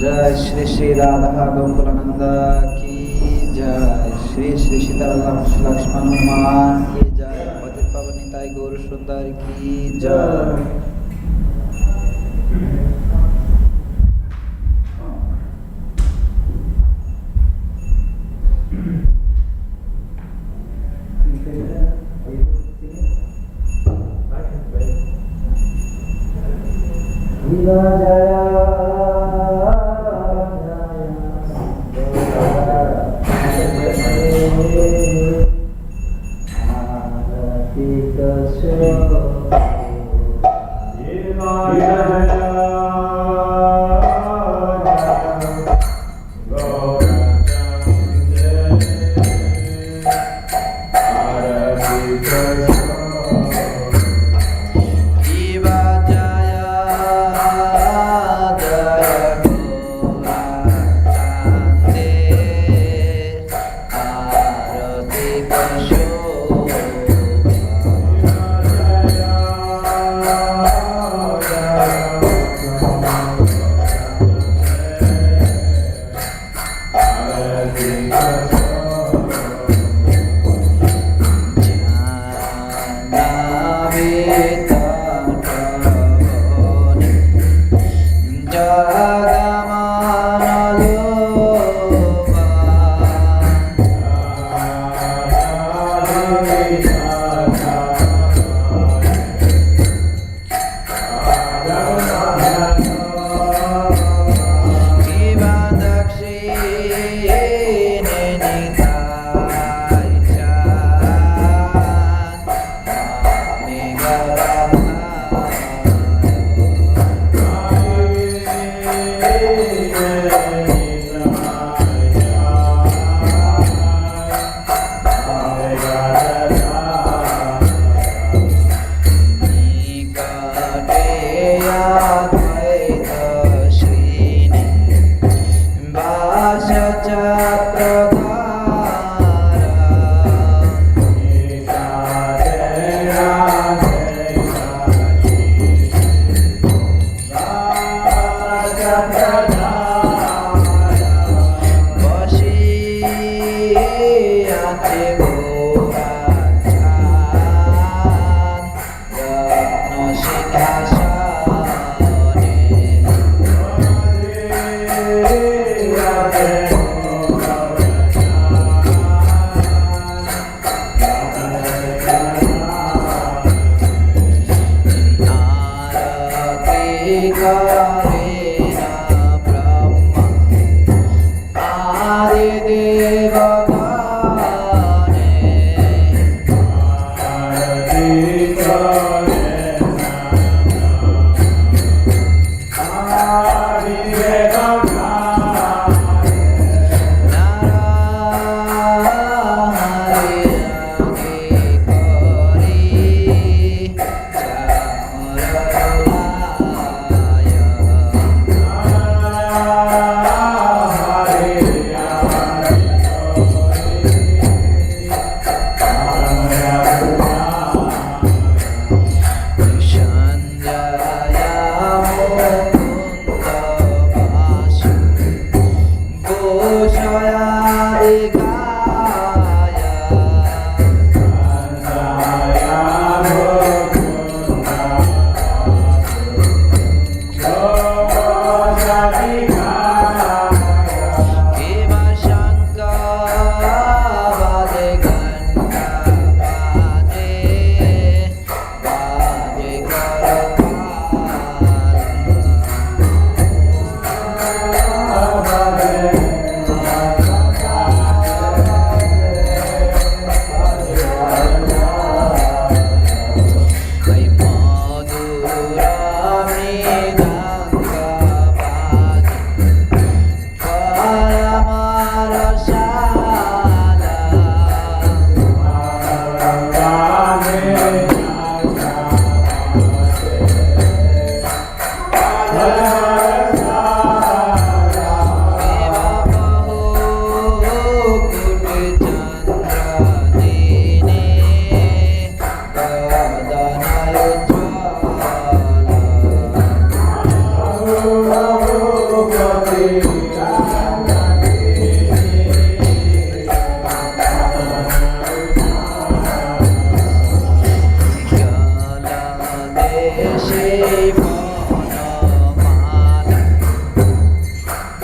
जय श्री श्री राधा गोकुलानंद की जय, श्री श्री सीताराम लक्ष्मण हनुमान की जय, पतित पावन निताई गौर सुंदर की जय। Hare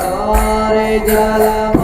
Hare Jalamala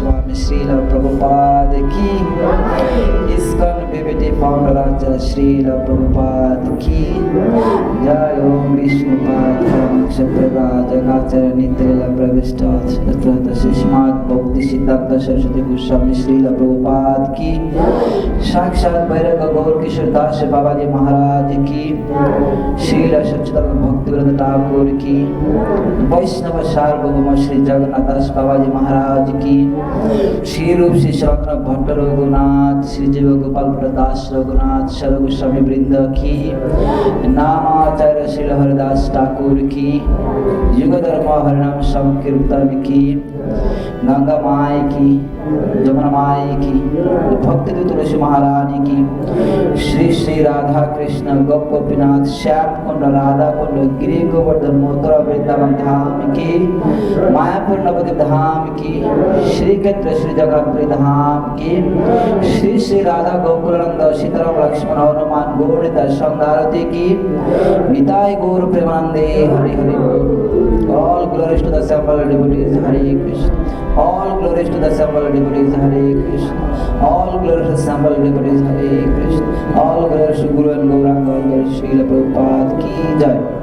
Swami Srila Prabhupada ki ISKCON BBT founder Acharya Srila Prabhupada ki Jai Om Vishnupada Paramakshapradha Jagacharya Nityalila Pravishta Tathata Sishmat Bhakti Siddhanta Saraswati Goswami Srila Prabhupada ki Sakshat Bhairava Gaur Kishore Das Babaji Maharaj ki Srila Satchidananda Bhaktivedanta Thakur ki Vaishnava Sarvabhauma Shri Jagannath Das Babaji Maharaj ki Shri Rup Shri Shankara Bhatta Raghunath Shri Jiva Gopal Bhatta Das Raghunath Sarva Goswami Vrinda ki Namacharya Srila Haridas Thakur ki Yuga Dharma Harinam Sankirtan ki Ganga Mai ki Jamuna Mai ki Bhakti Tulsi Maharani ki Shri Shri Radha Krishna Gopinath Shyam Kunda Radha Kunda Giri Govardhan Mathura Vrindavan Dham ki Mayapur Navadip Dham ki Shri Kshetra Shri Jagatpuri Dham ki Shri Shri Radha Gokulananda Sitaram Lakshmana Hanuman Gaurita Shandarati ki Nitai Gaur Premanande Hari Hari Bol. All glories to the assembled devotees Hare Krishna. All glories to the assembled devotees Hare Krishna. All glories to the assembled devotees Hare Krishna. All glories to Guru and Gauranga and Srila Prabhupada ki Jai.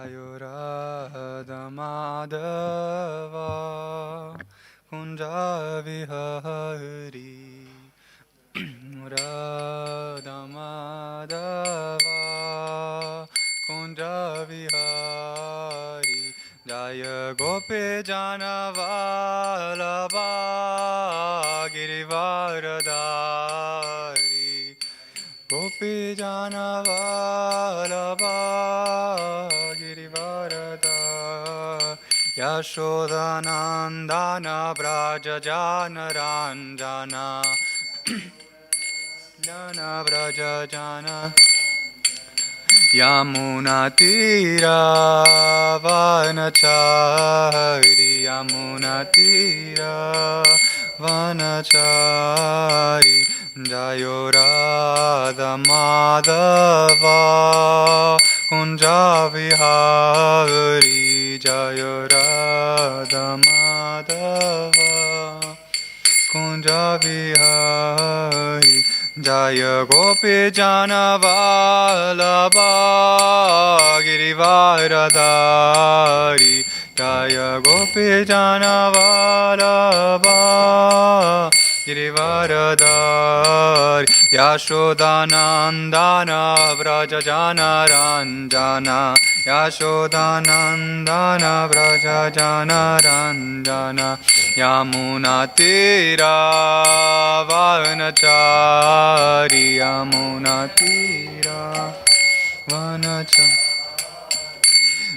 Jayo Radha Madhava Kunja Vihari Radha Madhava Kunja Vihari Jaya Gopi Jana Vallabha Girivaradari Gopi Jana Vallabha Girivarada Yashodanandana Braja Jana Ranjana Jana Braja Jana Yamuna Tira Vanachari Yamuna Tira Vanachari Jayo Radha Madhava Kunja Vihari Jayo Radha Madhava Kunja Vihari Jaya Gopi Jana Vallabha Girivaradari Jaya Gopi Jana Vallabha Girivaradari Yashodanandana Vraja Jana Ranjana Yashodanandana Vraja Jana Ranjana Yamuna Tira Vanachari Yamuna Tira Vanachari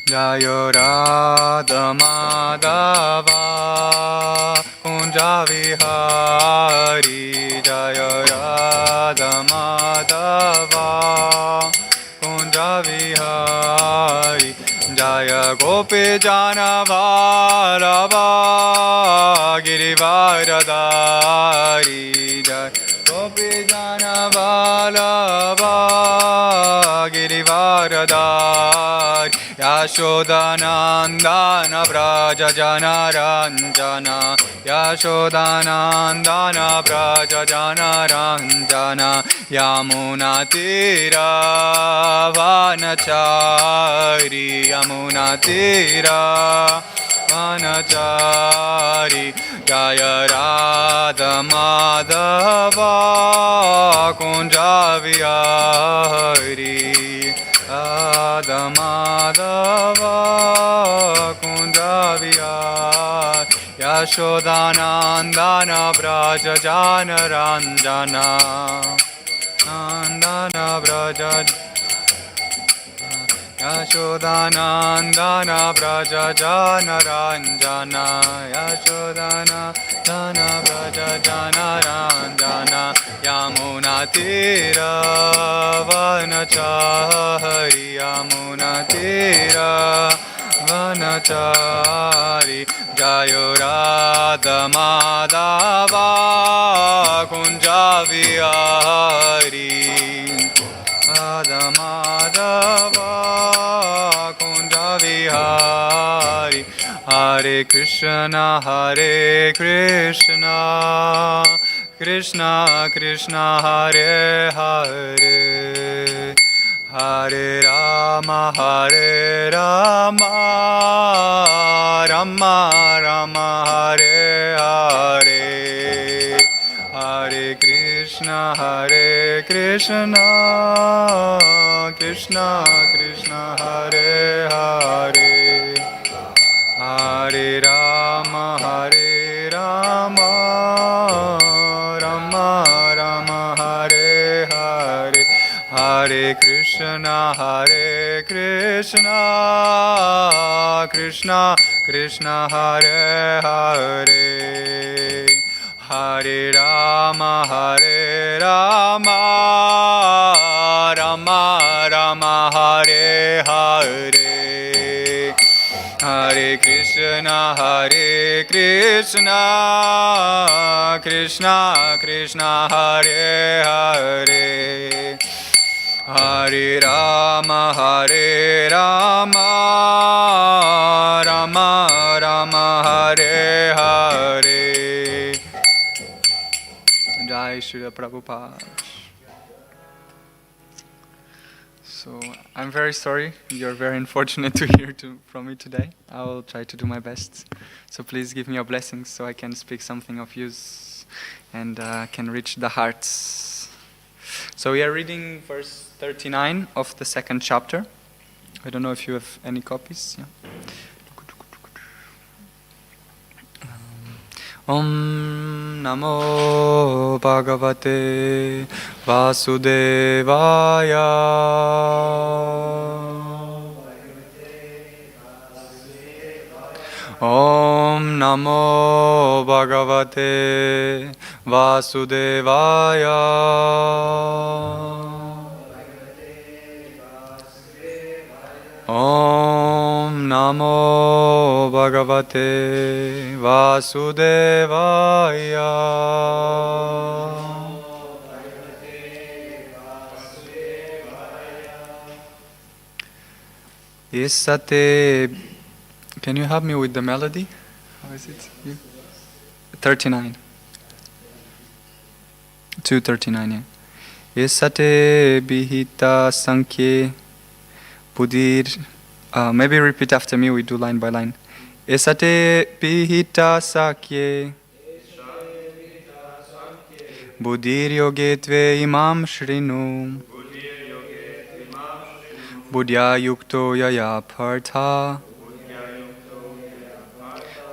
Jayo Radha Madhava Kunja Vihari Jayo Radha Madhava Kunja Vihari Jaya Gopi Jana Vallabha Girivaradari Jaya Gopi Jana Vallabha Girivaradari Yashodanandana Braja Jana Ranjana Yashodanandana Braja Jana Ranjana Yamuna Tira Vanachari Yamuna Tira Vanachari Jaya Radha Madhava Kunja Vihari Radha Madhava Kunja Vihari Yashodanandana Braja Jana Ranjana Nandana Braja Yashodanandana Braja Jana Ranjana Yashodanandana Braja Jana Ranjana Yamuna Tira Vanachari Yamuna Tira Vanachari Jayo Radha Madhava Kunja Vihari Radha Madhava Kunja Vihari Hare Krishna Krishna Krishna Hare Hare Hare Rama Rama Rama Hare Hare Hare Krishna Krishna Krishna Hare Hare Hare Rama Rama Rama Hare Hare Hare Krishna Krishna Krishna Hare Hare Hare Rama Rama Rama Hare Hare Hare Krishna Krishna Krishna Hare Hare Hare Rama Rama Rama Hare Hare Jai Srila Prabhupada. So I'm very sorry. You're very unfortunate to hear from me today. I will try to do my best. So please give me your blessings so I can speak something of use and can reach the hearts. So we are reading verse 39 of the second chapter. I don't know if you have any copies. Yeah. Om Namo Bhagavate Vasudevaya. Om Namo Bhagavate Vasudevaya. Om Namo Bhagavate Vasudevaya. Isate. Can you help me with the melody? How is it? You? 39. 239, yeah. Isate Bihita Sankhye Buddhir. Maybe repeat after me, we do line by line. Esate Bihita Sakye Buddhir Yoge Tve Imam Shrinu Buddhya Yukto Yaya Partha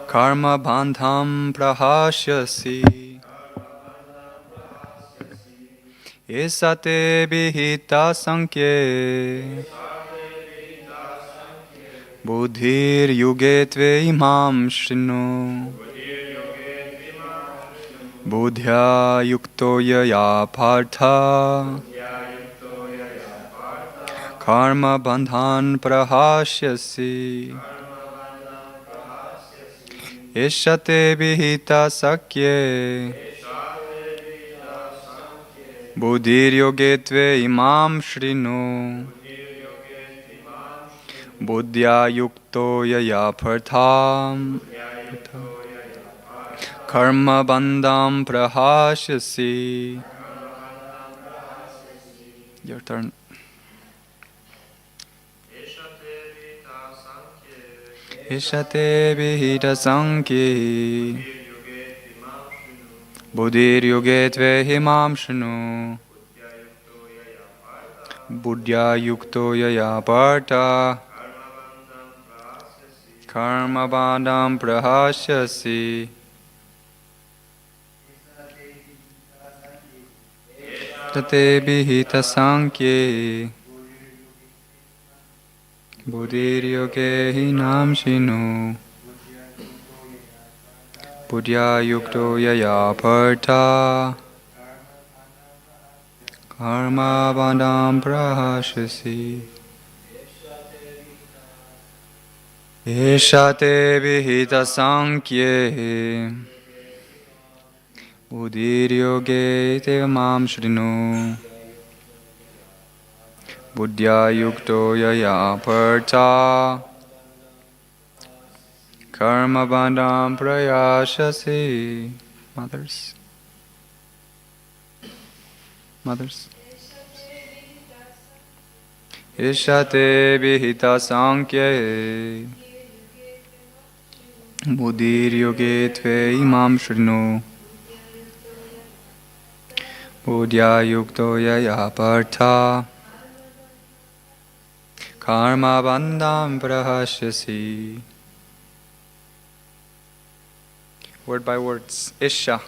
Karma Bandham Prahashyasi. Esate Bihita Sankhye Buddhir Yuge Tve Imam Shrinu Buddhya Yukto Yaya Partha Karma Bandhan Prahashyasi. Ishate Bihita Sakye Buddhir Yoge Tve Imam Shrinu Buddhya Yukto Yaya Partham Karma Bandham Prahashyasi. Your turn. Ishate Bihita Sankhye Buddhir Yoge Tve Imam Shrinu Buddhya Yukto Yaya Partha Karma Bandham Prahashyasi. Tate Bihita Sankhye Buddhir Yoge Hinam Shinu Buddhya Yukto Yaya Partha Karma Bandham Prahashyasi. Ishate Bihita Sankhye Buddhir Yoge Te Imam Shrinu Buddhya Yukto Yaya Partha Karma Bandham Prayashasi. Mothers. Ishate Bihita Sankhye Buddhir Yoge Tve Imam Shrinu Buddhya Yukto Yaya Partha Karma Bandham Prahashyasi. Word by words. Isha.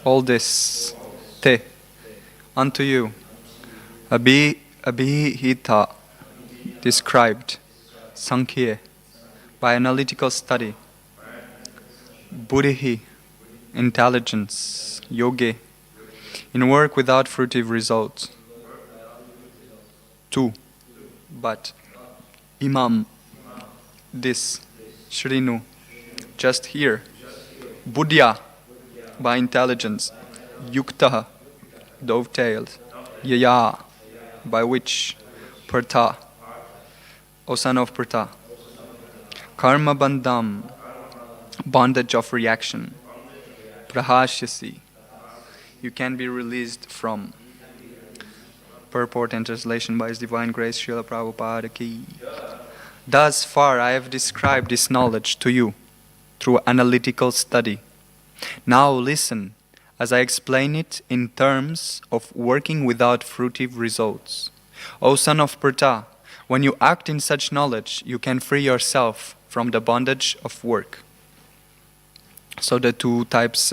All this. Te. Unto you. Abhihita. Described. Sankhye. By analytical study. Buddhi. Intelligence. Yoge. In work without fruitive results. 2. But. Imam. This. Shrinu. Just here. Buddhya. By intelligence. Yukta. Dovetailed. Yaya. By which. Partha. O son of Partha. Karma bandham. Bondage of reaction. Prahashyasi. You can be released from. Purport and translation by His Divine Grace, Srila Prabhupada Ki. Thus far I have described this knowledge to you through analytical study. Now listen as I explain it in terms of working without fruitive results. O son of Pratha, when you act in such knowledge, you can free yourself from the bondage of work. So the two types,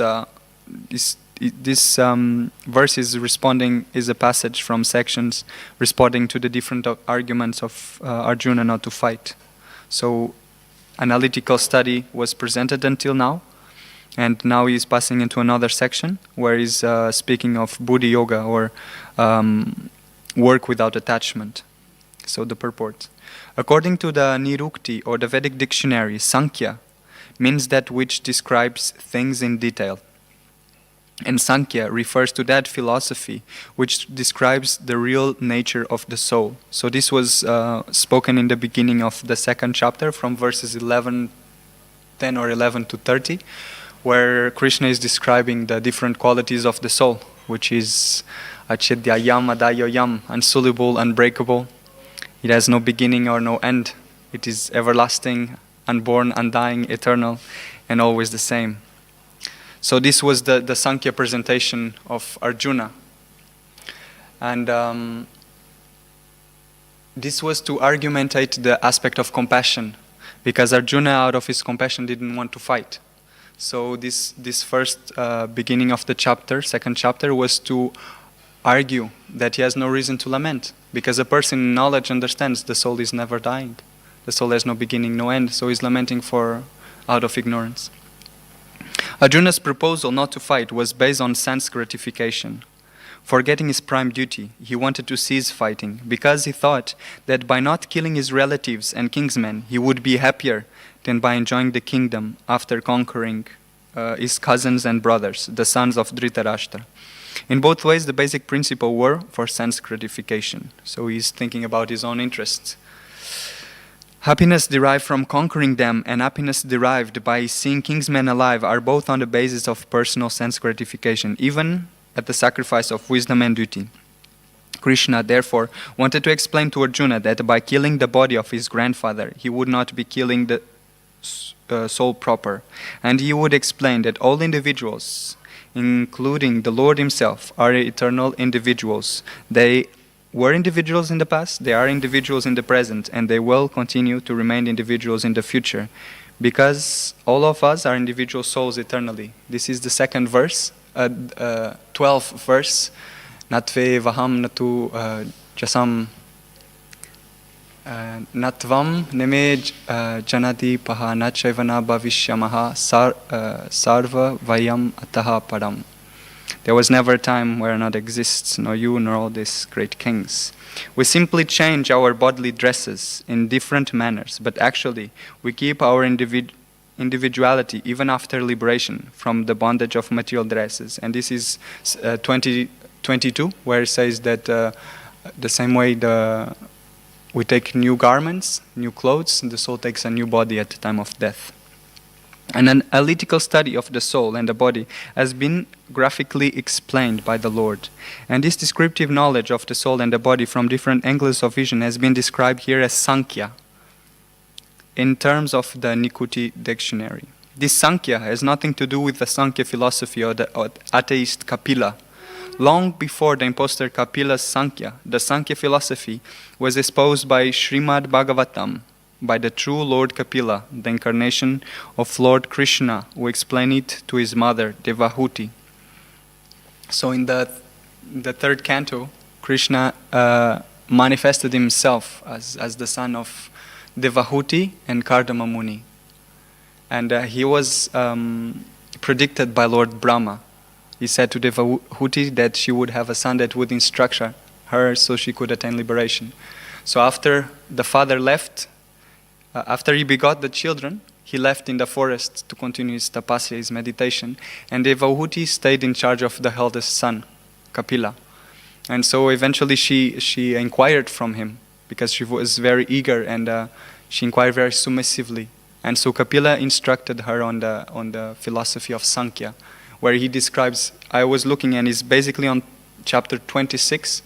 this verse is a passage from sections responding to the different arguments of Arjuna not to fight. So analytical study was presented until now, and now he's passing into another section where he's speaking of Buddhi Yoga, or work without attachment. So the purport. According to the Nirukti or the Vedic dictionary, Sankhya means that which describes things in detail. And Sankhya refers to that philosophy which describes the real nature of the soul. So this was spoken in the beginning of the second chapter from verses 10 or 11 to 30, where Krishna is describing the different qualities of the soul, which is Achidyayam, Adayoyam, unsoluble, unbreakable. It has no beginning or no end. It is everlasting, unborn, undying, eternal, and always the same. So this was the Sankhya presentation of Arjuna. And this was to argumentate the aspect of compassion, because Arjuna, out of his compassion, didn't want to fight. So this first beginning of the chapter, second chapter, was to argue that he has no reason to lament, because a person in knowledge understands the soul is never dying. The soul has no beginning, no end, so he's lamenting out of ignorance. Arjuna's proposal not to fight was based on sense gratification. Forgetting his prime duty, he wanted to cease fighting, because he thought that by not killing his relatives and kinsmen, he would be happier than by enjoying the kingdom after conquering his cousins and brothers, the sons of Dhritarashtra. In both ways, the basic principle were for sense gratification. So he's thinking about his own interests. Happiness derived from conquering them and happiness derived by seeing kinsmen alive are both on the basis of personal sense gratification, even at the sacrifice of wisdom and duty. Krishna, therefore, wanted to explain to Arjuna that by killing the body of his grandfather, he would not be killing the soul proper. And he would explain that all individuals, including the Lord himself, are eternal individuals. They were individuals in the past, they are individuals in the present, and they will continue to remain individuals in the future, because all of us are individual souls eternally. This is the second verse, 12th verse. Natve vaham natu jasam natvam neme janati paha nachevana bhavishyamaha sarva vayam ataha param. There was never a time where not exists, nor you, nor all these great kings. We simply change our bodily dresses in different manners, but actually we keep our individuality even after liberation from the bondage of material dresses. And this is 2022, where it says that the same way we take new garments, new clothes, and the soul takes a new body at the time of death. An analytical study of the soul and the body has been graphically explained by the Lord. And this descriptive knowledge of the soul and the body from different angles of vision has been described here as Sankhya, in terms of the Nikuti dictionary. This Sankhya has nothing to do with the Sankhya philosophy or the atheist Kapila. Long before the impostor Kapila's Sankhya, the Sankhya philosophy was espoused by Srimad Bhagavatam, by the true Lord Kapila, the incarnation of Lord Krishna, who explained it to his mother, Devahuti. So in the third canto, Krishna manifested himself as the son of Devahuti and Kardama Muni. And he was predicted by Lord Brahma. He said to Devahuti that she would have a son that would instruct her so she could attain liberation. So after the father left, after he begot the children, he left in the forest to continue his tapasya, his meditation, and Devahuti stayed in charge of the eldest son, Kapila. And so eventually she inquired from him, because she was very eager, and she inquired very submissively. And so Kapila instructed her on the philosophy of Sankhya, where he describes, I was looking, and it's basically on chapter 26,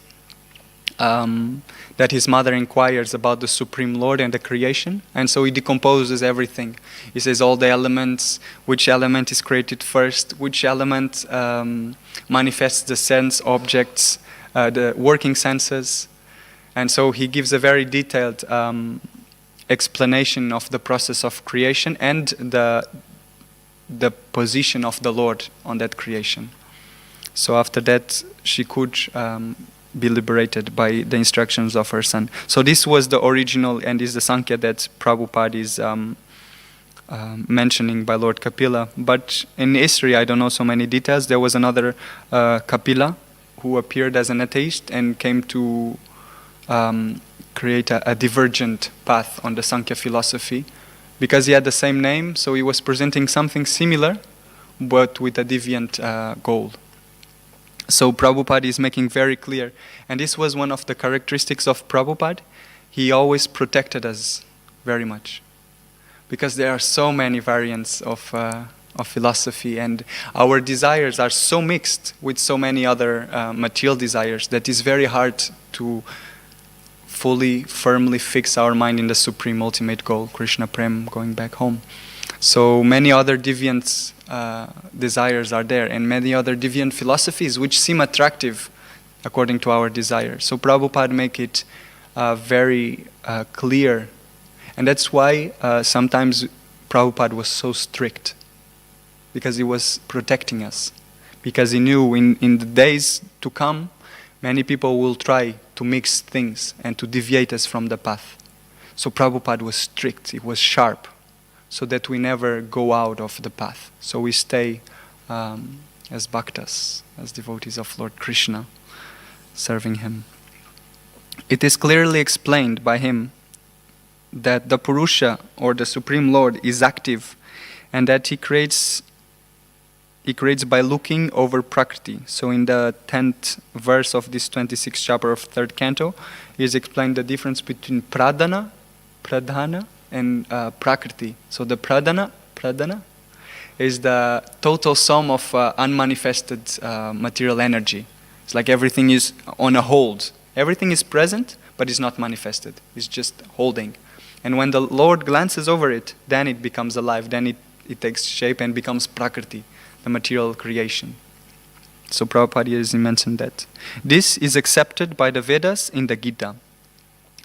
that his mother inquires about the Supreme Lord and the creation, and so he decomposes everything. He says all the elements, which element is created first, which element manifests the sense objects, the working senses, and so he gives a very detailed explanation of the process of creation and the position of the Lord on that creation. So after that, she could be liberated by the instructions of her son. So this was the original, and is the Sankhya that Prabhupada is mentioning by Lord Kapila. But in history, I don't know so many details. There was another Kapila who appeared as an atheist and came to create a divergent path on the Sankhya philosophy, because he had the same name, so he was presenting something similar, but with a deviant goal. So Prabhupada is making very clear, and this was one of the characteristics of Prabhupada. He always protected us very much, because there are so many variants of philosophy, and our desires are so mixed with so many other material desires that it's very hard to fully, firmly fix our mind in the supreme ultimate goal, Krishna Prem, going back home. So many other deviant desires are there, and many other deviant philosophies which seem attractive according to our desires. So Prabhupada make it very clear, and that's why sometimes Prabhupada was so strict, because he was protecting us, because he knew in the days to come many people will try to mix things and to deviate us from the path. So Prabhupada was strict, he was sharp, so that we never go out of the path. So we stay as bhaktas, as devotees of Lord Krishna, serving him. It is clearly explained by him that the Purusha, or the Supreme Lord, is active, and that he creates by looking over Prakriti. So in the 10th verse of this 26th chapter of 3rd canto, he has explained the difference between Pradhana, and Prakriti. So the Pradhana is the total sum of unmanifested material energy. It's like everything is on a hold. Everything is present, but is not manifested. It's just holding. And when the Lord glances over it, then it becomes alive. Then it takes shape and becomes Prakriti, the material creation. So Prabhupada has mentioned that. This is accepted by the Vedas in the Gita.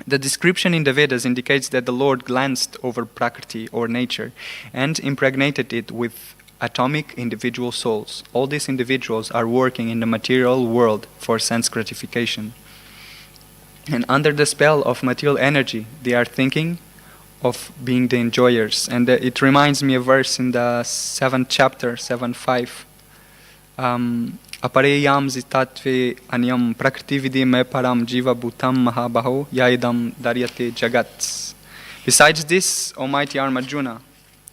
The description in the Vedas indicates that the Lord glanced over Prakriti, or nature, and impregnated it with atomic individual souls. All these individuals are working in the material world for sense gratification. And under the spell of material energy, they are thinking of being the enjoyers. And it reminds me of a verse in the 7th chapter, 7.5. Apareyam zitatve anyam prakriti me param jiva bhutam mahabaho yaidam daryate jagat. Besides this, O mighty Arjuna,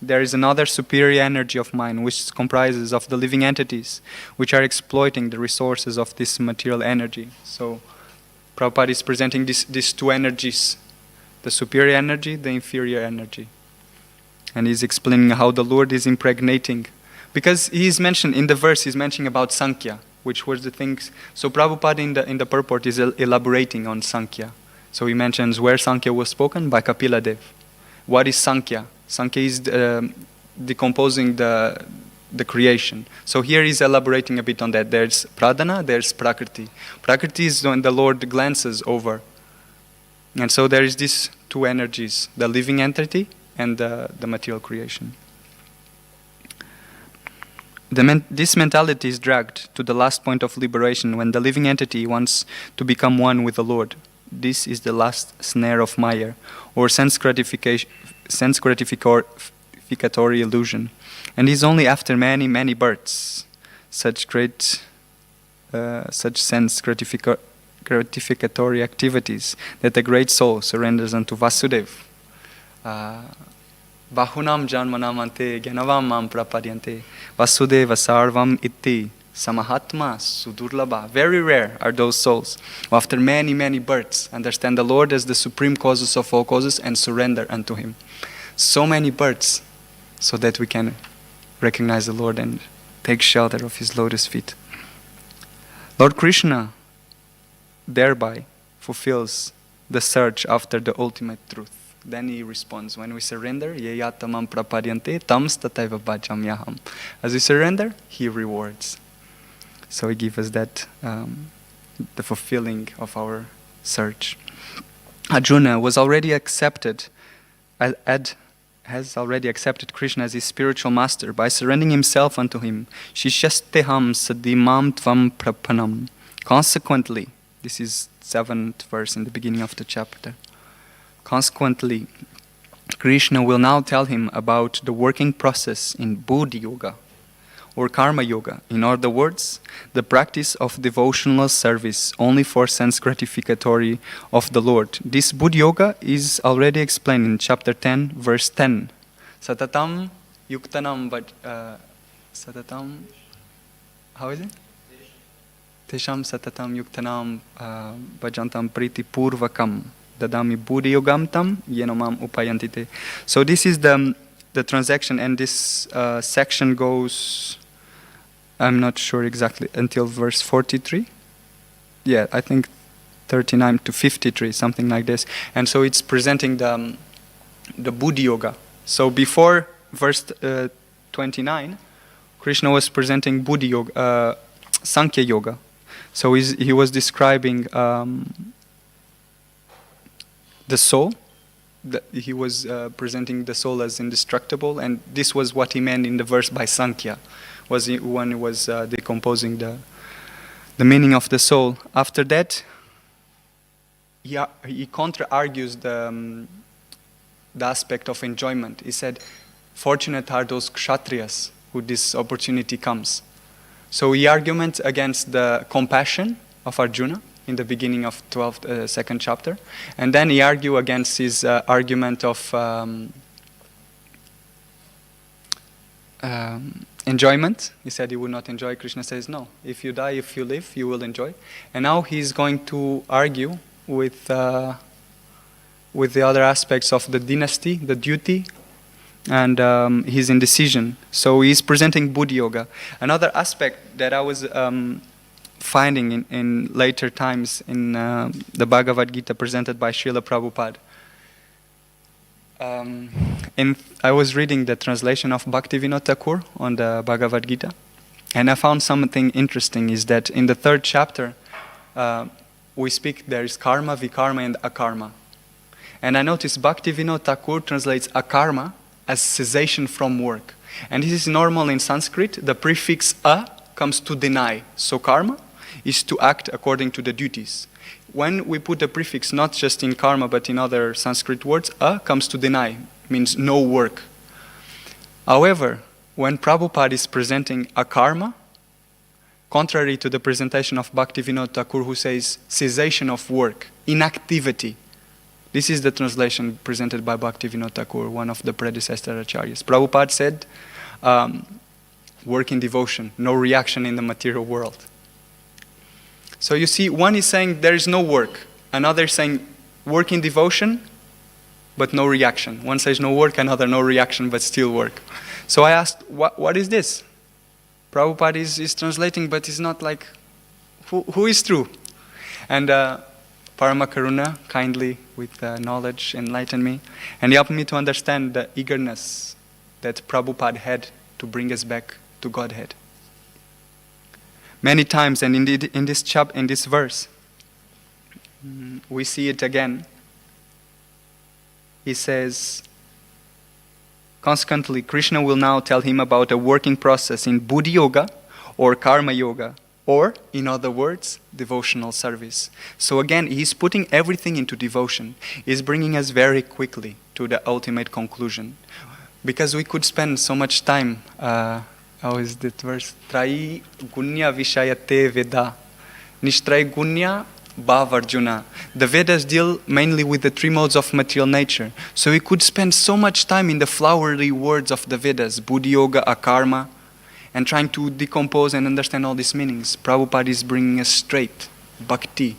there is another superior energy of mine, which comprises of the living entities, which are exploiting the resources of this material energy. So Prabhupada is presenting these two energies, the superior energy, the inferior energy. And he's explaining how the Lord is impregnating. Because he's mentioned, in the verse, he's mentioning about Sankhya, which was the things. So Prabhupada in the purport is elaborating on Sankhya. So he mentions where Sankhya was spoken by Kapila Dev. What is Sankhya? Sankhya is decomposing the creation. So here he's elaborating a bit on that. There's Pradhana, there's Prakriti. Prakriti is when the Lord glances over. And so there is these two energies, the living entity and the material creation. This mentality is dragged to the last point of liberation when the living entity wants to become one with the Lord. This is the last snare of Maya, or sense gratificatory illusion. And is only after many, many births, such sense gratificatory activities, that the great soul surrenders unto Vasudeva. Bahunam janmanamante gyanavam mam prapadyante Vasudeva sarvam iti samahatma sudurlabha. Very rare are those souls who after many, many births understand the Lord as the supreme causes of all causes and surrender unto Him. So many births so that we can recognize the Lord and take shelter of His lotus feet. Lord Krishna thereby fulfills the search after the ultimate truth. Then he responds, when we surrender, yeyatamam prapadyante tams tataiva bhajamyaham. As we surrender, he rewards. So he gives us that, the fulfilling of our search. Arjuna was already accepted, has already accepted Krishna as his spiritual master by surrendering himself unto him. Shishasteham sadimam tvam prapanam. Consequently, this is 7th verse in the beginning of the chapter. Consequently, Krishna will now tell him about the working process in Buddhi Yoga or Karma Yoga. In other words, the practice of devotional service only for sense gratificatory of the Lord. This Buddhi Yoga is already explained in chapter 10, verse 10. Satatam yuktanam satatam, how is it? Tesham satatam yuktanam bhajantam priti purvakam dadami buddhi yogam tam yenomam upayantite. So this is the transaction, and this section goes, I'm not sure exactly, until verse 43. Yeah, I think 39 to 53, something like this. And so it's presenting the Buddhi Yoga. So before verse 29, Krishna was presenting Buddhi Yoga, Sankhya Yoga. So he was describing the soul. He was presenting the soul as indestructible, and this was what he meant in the verse by Sankhya, was when he was decomposing the meaning of the soul. After that, he counter-argues the aspect of enjoyment. He said, fortunate are those kshatriyas who this opportunity comes. So he arguments against the compassion of Arjuna in the beginning of 12th, second chapter. And then he argued against his argument of enjoyment. He said he would not enjoy. Krishna says, no, if you die, if you live, you will enjoy. And now he's going to argue with the other aspects of the dynasty, the duty, and his indecision. So he's presenting Buddhi Yoga. Another aspect that I was finding in later times in the Bhagavad Gita presented by Srila Prabhupada. I was reading the translation of Bhaktivedanta Thakur on the Bhagavad Gita, and I found something interesting is that in the 3rd chapter we speak there is karma, vikarma and akarma. And I noticed Bhaktivedanta Thakur translates akarma as cessation from work. And this is normal in Sanskrit. The prefix a comes to deny. So karma is to act according to the duties. When we put the prefix, not just in karma but in other Sanskrit words, a comes to deny, means no work. However, when Prabhupada is presenting akarma, contrary to the presentation of Bhaktivedanta Thakur who says cessation of work, inactivity. This is the translation presented by Bhaktivedanta Thakur, one of the predecessor acharyas. Prabhupada said, work in devotion, no reaction in the material world. So you see, one is saying there is no work. Another is saying work in devotion, but no reaction. One says no work, another no reaction, but still work. So I asked, what is this? Prabhupada is translating, but it's not like, who is true? And Parama Karuna kindly, with knowledge, enlightened me, and he helped me to understand the eagerness that Prabhupada had to bring us back to Godhead. Many times, and indeed in this verse, we see it again. He says, consequently, Krishna will now tell him about a working process in Buddhi Yoga or Karma Yoga, or, in other words, devotional service. So again, he's putting everything into devotion. He's bringing us very quickly to the ultimate conclusion. Because we could spend so much time, how is that verse? Trai gunya vishayate veda, nishtrai gunya bhavarjuna. The Vedas deal mainly with the 3 modes of material nature. So we could spend so much time in the flowery words of the Vedas, Buddhi Yoga, Akarma, and trying to decompose and understand all these meanings. Prabhupada is bringing us straight. Bhakti.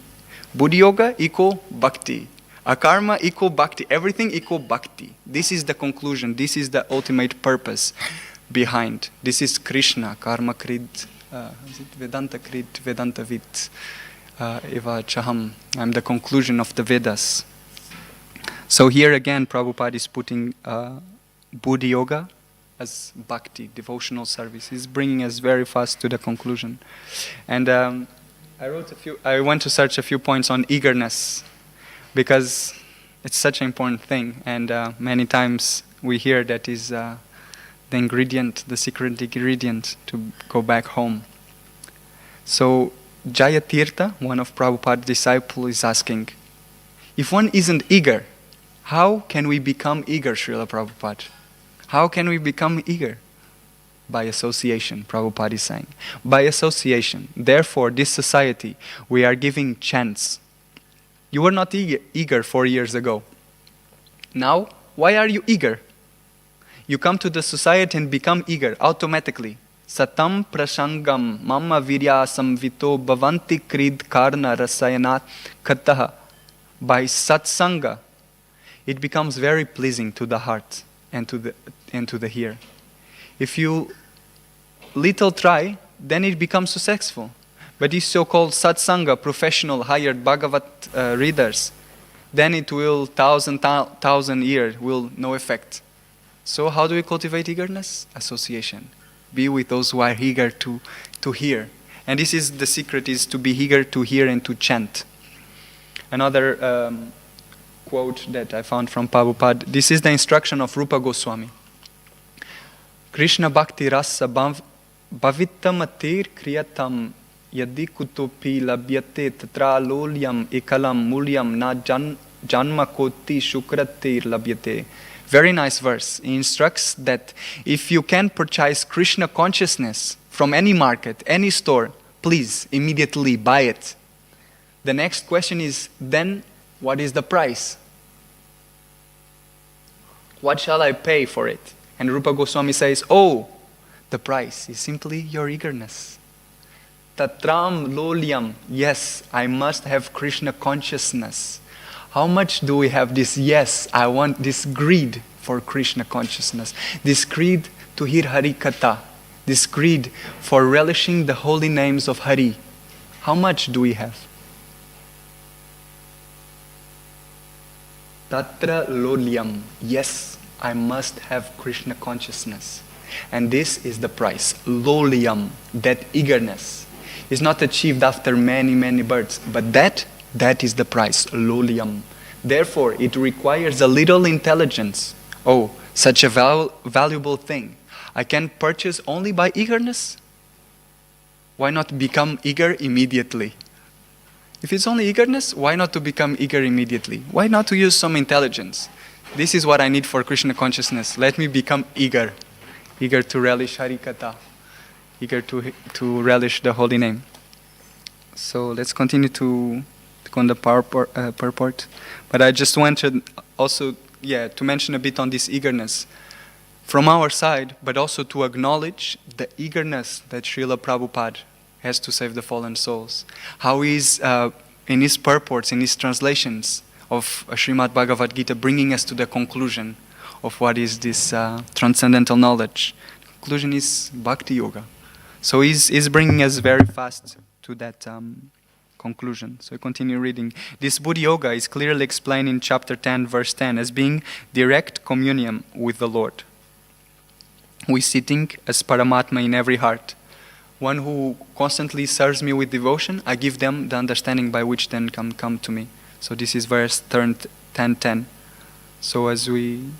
Buddhi Yoga equal Bhakti. Akarma equal Bhakti. Everything equal Bhakti. This is the conclusion. This is the ultimate purpose behind. This is Krishna. Karma Krid. Vedanta Krid. Vedanta Vid. Eva Chaham. I'm the conclusion of the Vedas. So here again, Prabhupada is putting Buddha Yoga as bhakti, devotional service. He's bringing us very fast to the conclusion. And I went to search a few points on eagerness, because it's such an important thing. And many times we hear that is the ingredient, the secret ingredient to go back home. So Jayatirtha, one of Prabhupada's disciples, is asking, if one isn't eager, how can we become eager, Srila Prabhupada? How can we become eager? By association, Prabhupada is saying. By association. Therefore, this society, we are giving chance. You were not eager 4 years ago. Now, why are you eager? You come to the society and become eager automatically. Satam prasangam mama viryasam vito bhavanti krid karna rasayanat kataha. By satsanga, it becomes very pleasing to the heart and to the ear. If you little try, then it becomes successful. But these so-called satsanga, professional, hired Bhagavat readers, then it will thousand years will no effect. So how do we cultivate eagerness? Association. Be with those who are eager to hear. And this is the secret, is to be eager to hear and to chant. Another quote that I found from Prabhupada, this is the instruction of Rupa Goswami. Krishna bhakti rasa bhavitamatir kriyatam yadi kutopi labhyate tatra lolyam ekalam mulyam na janma koti shukratir labhyate. Very nice verse. He instructs that if you can purchase Krishna consciousness from any market, any store, please immediately buy it. The next question is, then what is the price? What shall I pay for it? And Rupa Goswami says, oh, the price is simply your eagerness. Tatram lolyam, yes, I must have Krishna consciousness. How much do we have this? Yes, I want this greed for Krishna consciousness. This greed to hear Hari Katha. This greed for relishing the holy names of Hari. How much do we have? Tatra lolyam. Yes, I must have Krishna consciousness. And this is the price. Lolyam, that eagerness, is not achieved after many births, but that is the price. Lolyam. Therefore, it requires a little intelligence. Oh, such a valuable thing. I can purchase only by eagerness? Why not become eager immediately? If it's only eagerness, why not to become eager immediately? Why not to use some intelligence? This is what I need for Krishna consciousness. Let me become eager. Eager to relish Harikatha. Eager to relish the holy name. So let's continue to go on the purport. But I just wanted also to mention a bit on this eagerness from our side, but also to acknowledge the eagerness that Srila Prabhupada has to save the fallen souls. How he's, in his purports, in his translations of Srimad Bhagavad Gita, bringing us to the conclusion of what is this transcendental knowledge. The conclusion is Bhakti Yoga. So he's bringing us very fast to that conclusion. So I continue reading. This Buddha Yoga is clearly explained in chapter 10, verse 10, as being direct communion with the Lord. We sitting as Paramatma in every heart. One who constantly serves me with devotion, I give them the understanding by which then come to me. So this is verse 10:10. So as we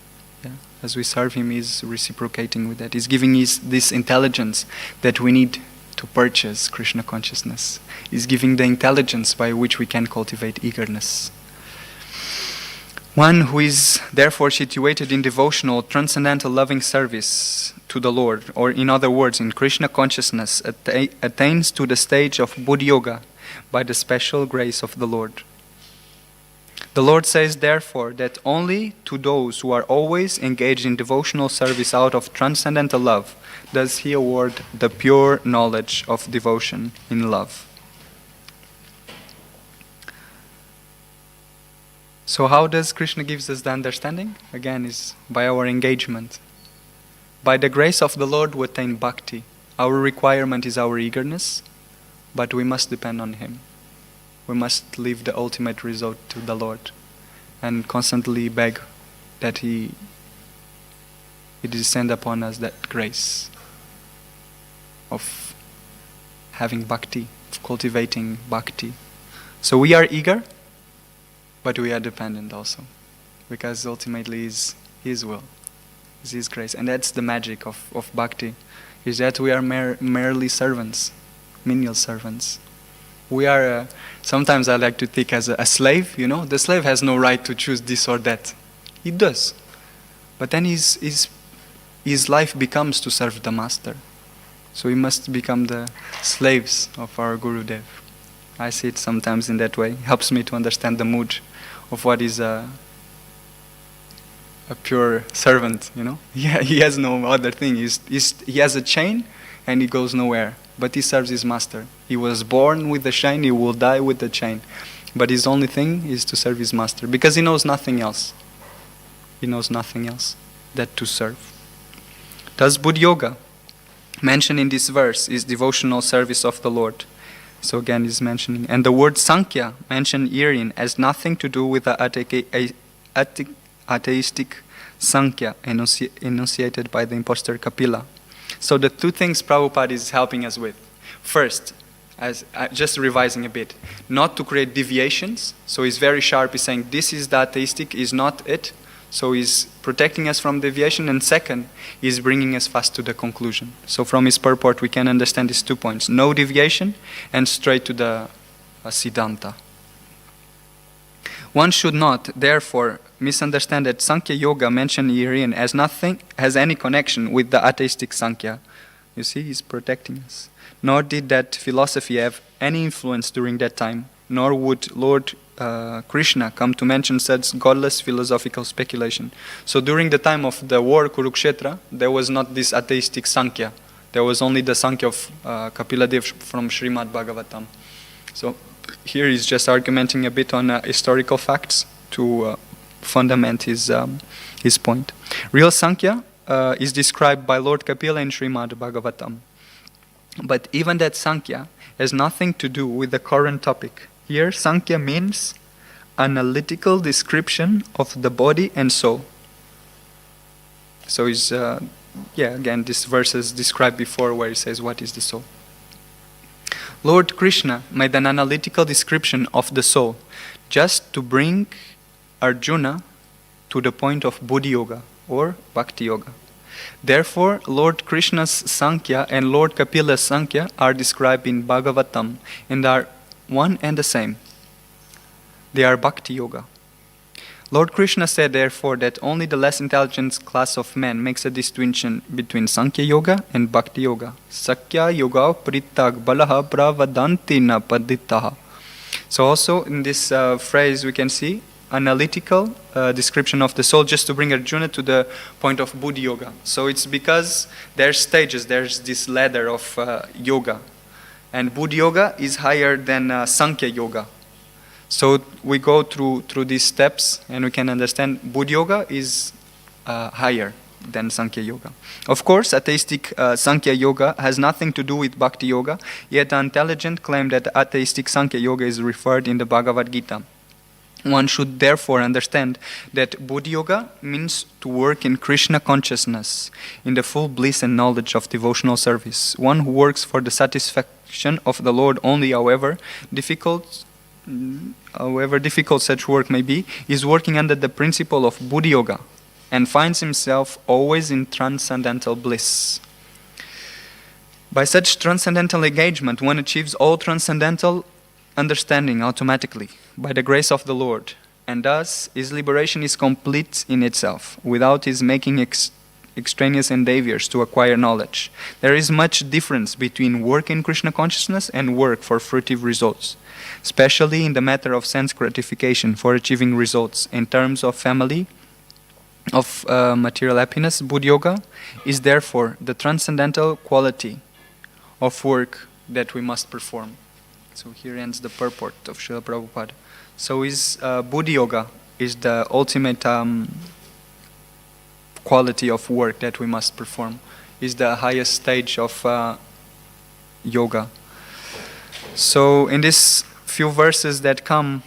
serve him, he's reciprocating with that. He's giving us this intelligence that we need to purchase Krishna consciousness. He's giving the intelligence by which we can cultivate eagerness. One who is therefore situated in devotional, transcendental loving service to the Lord, or in other words, in Krishna consciousness, attains to the stage of Buddha Yoga by the special grace of the Lord. The Lord says therefore that only to those who are always engaged in devotional service out of transcendental love does he award the pure knowledge of devotion in love. So how does Krishna gives us the understanding? Again, is by our engagement. By the grace of the Lord we attain bhakti. Our requirement is our eagerness, but we must depend on him. We must leave the ultimate result to the Lord and constantly beg that He descend upon us that grace of having bhakti, of cultivating bhakti. So we are eager, but we are dependent also, because ultimately is His will, is His grace. And that's the magic of bhakti, is that we are merely servants, menial servants. We are, sometimes I like to think as a slave, the slave has no right to choose this or that. He does. But then his life becomes to serve the master. So we must become the slaves of our Gurudev. I see it sometimes in that way. It helps me to understand the mood of what is a pure servant, Yeah, he has no other thing. He has a chain and he goes nowhere. But he serves his master. He was born with the chain, he will die with the chain. But his only thing is to serve his master, because he knows nothing else. He knows nothing else that to serve. Thus Buddha Yoga, mentioned in this verse, is devotional service of the Lord. So again he's mentioning. And the word Sankhya, mentioned herein, has nothing to do with the atheistic Sankhya enunciated by the impostor Kapila. So the two things Prabhupada is helping us with. First, as just revising a bit, not to create deviations. So he's very sharp, he's saying this is the atheistic, is not it. So he's protecting us from deviation. And second, he's bringing us fast to the conclusion. So from his purport we can understand these 2 points. No deviation and straight to the Siddhanta. One should not, therefore, misunderstand that Sankhya Yoga mentioned herein has any connection with the atheistic Sankhya. You see, he's protecting us. Nor did that philosophy have any influence during that time, nor would Lord Krishna come to mention such godless philosophical speculation. So during the time of the war Kurukshetra, there was not this atheistic Sankhya. There was only the Sankhya of Kapila Dev from Srimad Bhagavatam. So here he's just argumenting a bit on historical facts to fundament his point. Real Sankhya is described by Lord Kapila in Srimad Bhagavatam. But even that Sankhya has nothing to do with the current topic. Here Sankhya means analytical description of the body and soul. So he's, again, this verse is described before where he says, what is the soul? Lord Krishna made an analytical description of the soul just to bring Arjuna to the point of Buddha Yoga or Bhakti Yoga. Therefore, Lord Krishna's Sankhya and Lord Kapila's Sankhya are described in Bhagavatam and are one and the same. They are Bhakti Yoga. Lord Krishna said therefore that only the less intelligent class of men makes a distinction between Sankhya Yoga and Bhakti Yoga. Sakya Yoga Pritag Balaha Pravadanti na Paditaha. So also in this phrase we can see analytical description of the soul, just to bring Arjuna to the point of Buddha Yoga. So it's because there's stages, there's this ladder of yoga. And Buddha Yoga is higher than Sankhya Yoga. So we go through these steps and we can understand Buddha Yoga is higher than Sankhya Yoga. Of course, atheistic Sankhya Yoga has nothing to do with Bhakti Yoga, yet the intelligent claim that atheistic Sankhya Yoga is referred in the Bhagavad Gita. One should therefore understand that Buddha Yoga means to work in Krishna consciousness, in the full bliss and knowledge of devotional service. One who works for the satisfaction of the Lord only, however difficult such work may be, is working under the principle of Buddha Yoga and finds himself always in transcendental bliss. By such transcendental engagement, one achieves all transcendental understanding automatically by the grace of the Lord, and thus his liberation is complete in itself, without his making extraneous endeavors to acquire knowledge. There is much difference between work in Krishna consciousness and work for fruitive results, especially in the matter of sense gratification for achieving results. In terms of family, of material happiness, Buddha Yoga is therefore the transcendental quality of work that we must perform. So here ends the purport of Srila Prabhupada. So is Buddha Yoga is the ultimate quality of work that we must perform. Is the highest stage of yoga. So in this few verses that come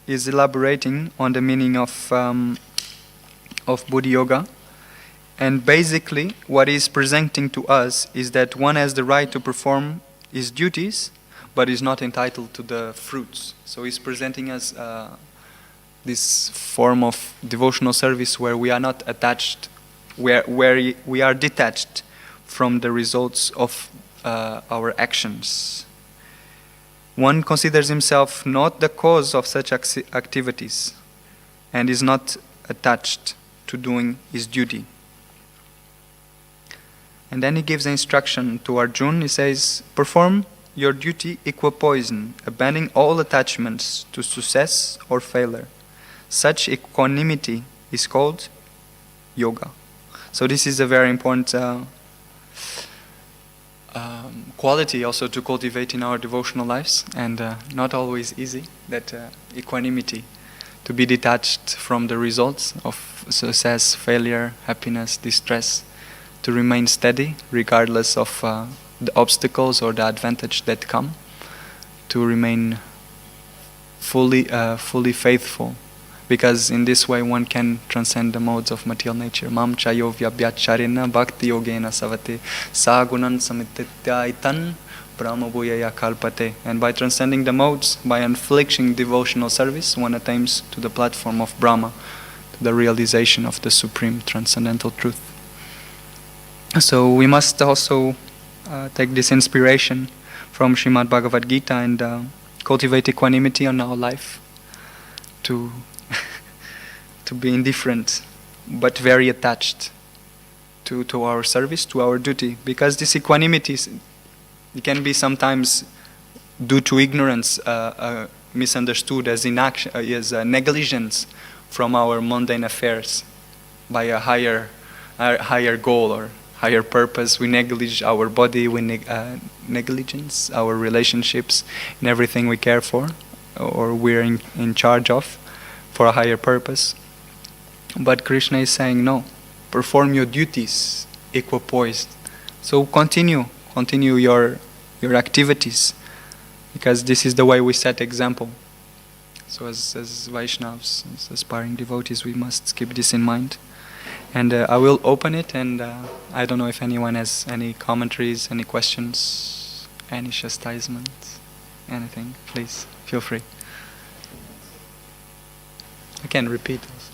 is elaborating on the meaning of Buddha Yoga. And basically, what he's presenting to us is that one has the right to perform his duties, but is not entitled to the fruits. So he's presenting us this form of devotional service where we are not attached, where we are detached from the results of our actions. One considers himself not the cause of such activities and is not attached to doing his duty. And then he gives the instruction to Arjuna. He says, perform your duty equipoising, abandoning all attachments to success or failure. Such equanimity is called yoga. So this is a very important quality also to cultivate in our devotional lives, and not always easy, that equanimity, to be detached from the results of success, failure, happiness, distress, to remain steady regardless of the obstacles or the advantage that come, to remain fully faithful, because in this way one can transcend the modes of material nature. Mam chayo vyabhyacharena bhakti yogena savate sagunan samititaitan brahmabhuyaya kalpate. And by transcending the modes, by inflicting devotional service, one attains to the platform of Brahma, to the realization of the supreme transcendental truth. So we must also take this inspiration from Srimad Bhagavad Gita and cultivate equanimity in our life, to be indifferent but very attached to our service, to our duty, because this equanimity it can be sometimes, due to ignorance, misunderstood as inaction, as negligence from our mundane affairs. By a higher goal or higher purpose, we neglige our body, we negligence our relationships and everything we care for or we're in charge of for a higher purpose. But Krishna is saying, no, perform your duties equipoised. So continue your activities, because this is the way we set example. So as Vaishnavas, as aspiring devotees, we must keep this in mind. And I will open it, and I don't know if anyone has any commentaries, any questions, any chastisement, anything. Please, feel free. I can repeat also.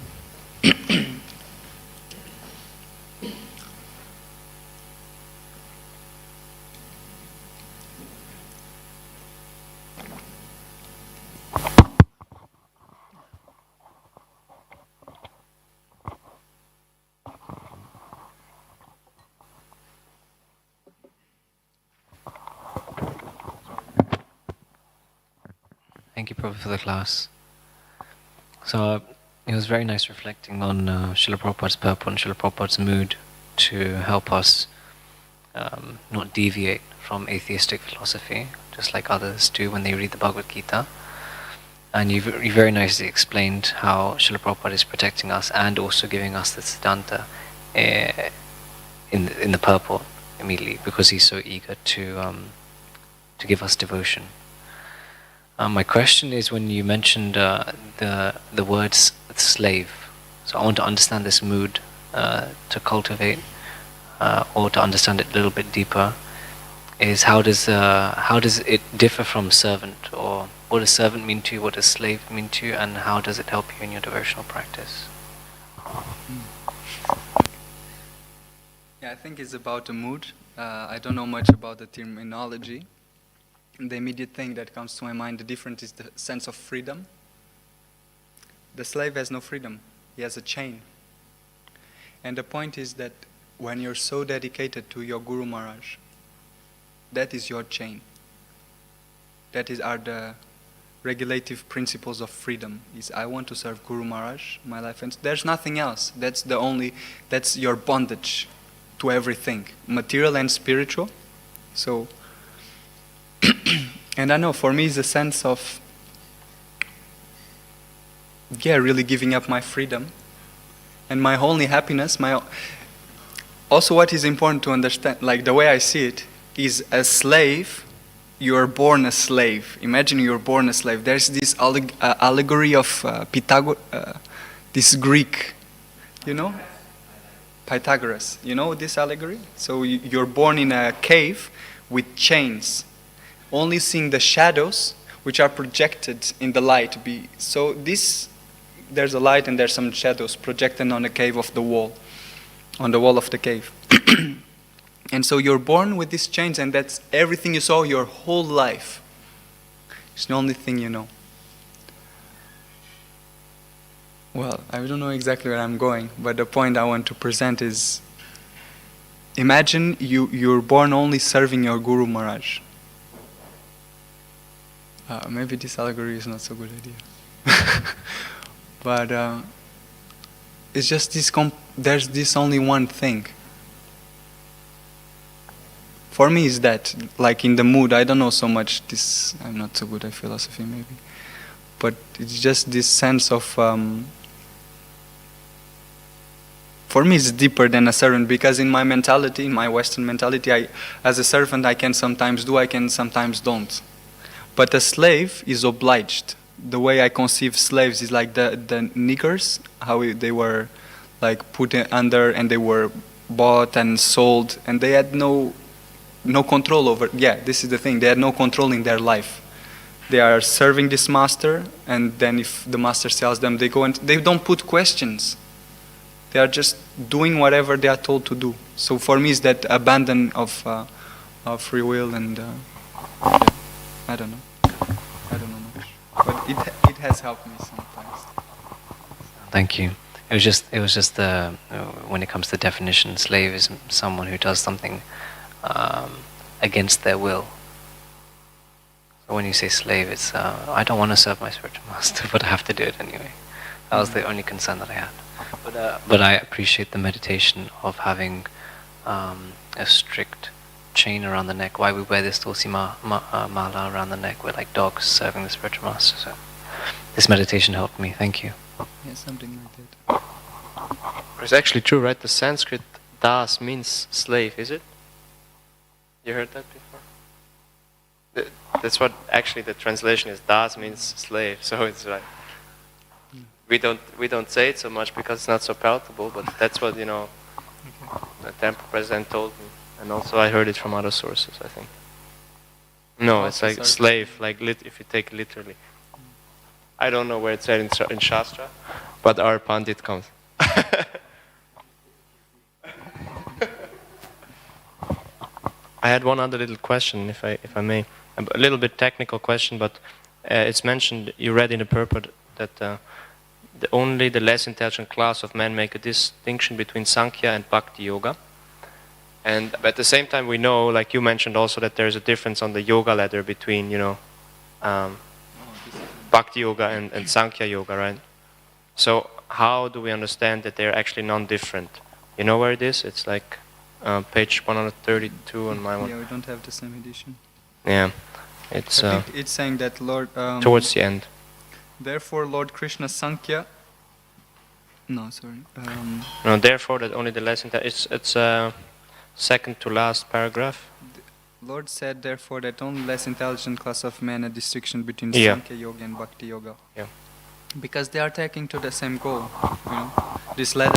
Thank you, Prabhu, for the class. So it was very nice reflecting on Srila Prabhupada's purport and Srila Prabhupada's mood to help us not deviate from atheistic philosophy, just like others do when they read the Bhagavad Gita. And you very nicely explained how Srila Prabhupada is protecting us and also giving us the Siddhanta in the purport immediately, because he's so eager to give us devotion. My question is, when you mentioned the words slave, so I want to understand this mood to cultivate, or to understand it a little bit deeper, is how does it differ from servant, or what does servant mean to you, what does slave mean to you, and how does it help you in your devotional practice? Yeah, I think it's about the mood. I don't know much about the terminology. The immediate thing that comes to my mind, the difference is the sense of freedom. The slave has no freedom. He has a chain. And the point is that when you're so dedicated to your Guru Maharaj, that is your chain. That are the regulative principles of freedom. Is I want to serve Guru Maharaj, my life, and there's nothing else. That's your bondage to everything, material and spiritual. So, and I know for me it's a sense of, really giving up my freedom and my only happiness. Also what is important to understand, like the way I see it, is a slave you're born a slave. Imagine you're born a slave. There's this allegory of Pythagoras, this Greek, you know? Pythagoras. You know this allegory? So you're born in a cave with chains, only seeing the shadows which are projected in the light. So there's a light and there's some shadows projected on the cave of the wall, on the wall of the cave. And so you're born with these chains, and that's everything you saw your whole life. It's the only thing you know. Well, I don't know exactly where I'm going, but the point I want to present is, imagine you're born only serving your Guru Maharaj. Maybe this allegory is not so good idea. But it's just this, there's this only one thing. For me is that, like in the mood, I don't know so much this, I'm not so good at philosophy maybe, but it's just this sense of, for me it's deeper than a servant, because in my mentality, in my Western mentality, as a servant I can sometimes do, I can sometimes don't. But a slave is obliged. The way I conceive slaves is like the niggers, how they were like put under and they were bought and sold, and they had no control over. Yeah, this is the thing. They had no control in their life. They are serving this master, and then if the master sells them, they go and they don't put questions. They are just doing whatever they are told to do. So for me, it's that abandon of free will, and I don't know much, but it has helped me sometimes. Thank you. It was just when it comes to definition, slave is someone who does something against their will. So when you say slave, it's I don't want to serve my spiritual master, but I have to do it anyway. That was the only concern that I had. But I appreciate the meditation of having a strict chain around the neck. Why we wear this tulsi mala around the neck? We're like dogs serving the spiritual master. So this meditation helped me. Thank you. Yeah, something like that. It's actually true, right? The Sanskrit das means slave, is it? You heard that before? That's what actually the translation is. Das means slave. So it's like we don't say it so much because it's not so palatable, but that's what the temple president told me, and also I heard it from other sources. I think. No, it's like slave, like if you take it literally. I don't know where it's said in Shastra, but our Pandit comes. I had one other little question, if I may, a little bit technical question, but it's mentioned. You read in the purport that only the less intelligent class of men make a distinction between Sankhya and Bhakti Yoga, and at the same time we know, like you mentioned also, that there is a difference on the yoga ladder between Bhakti Yoga and Sankhya Yoga, right? So how do we understand that they're actually non-different? You know where it is? It's like page 132 on my one. Yeah, we don't have the same edition. Yeah, it's I think it's saying that Lord towards the end. Therefore, Lord Krishna Sankhya. No, sorry. No, therefore that only the less intelligent. It's second to last paragraph. Lord said, therefore, that only less intelligent class of men a distinction between Yeah. Sankhya Yoga and Bhakti Yoga. Yeah. Because they are taking to the same goal. This ladder